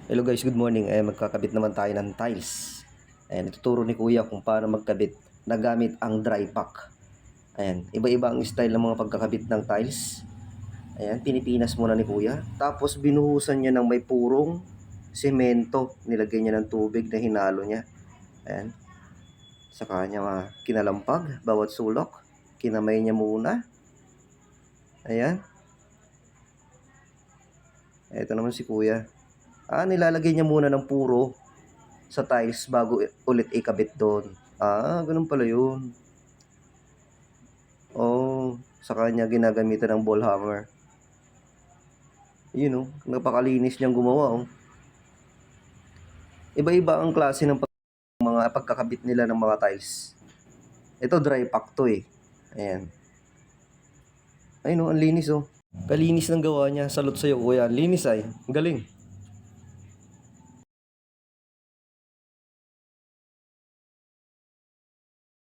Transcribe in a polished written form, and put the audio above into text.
Hello guys, good morning. Magkakabit naman tayo ng tiles. Ayan, ituturo ni Kuya kung paano magkabit na gamit ang dry pack. Ayan, iba-iba ang style ng mga pagkakabit ng tiles. Ayan, pinipinas muna ni Kuya. Tapos binuhusan niya ng may purong semento. Nilagay niya ng tubig na hinalo niya. Ayan, saka niya kinalampag bawat sulok. Kinamay niya muna. Ayan. Ito naman si Kuya. Nilalagay niya muna ng puro sa tiles bago ulit ikabit doon. Ganun pala yun. Sa kanya ginagamitan ng ball hammer. Yun napakalinis niyang gumawa Iba-iba ang klase ng mga pagkakabit nila ng mga tiles. Ito dry pack to Ayan. Ayun ang linis Kalinis ng gawa niya. Salute sa'yo kuya. Linis Galing.